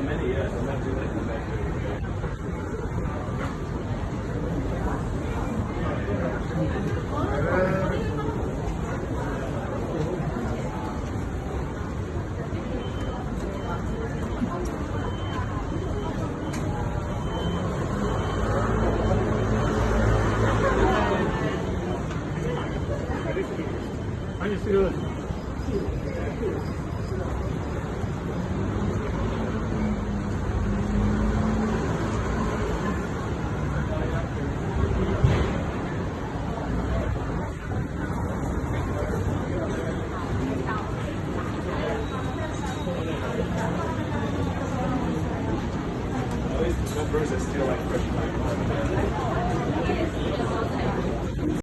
many, yeah. Sometimes we like come back to 아니, 지금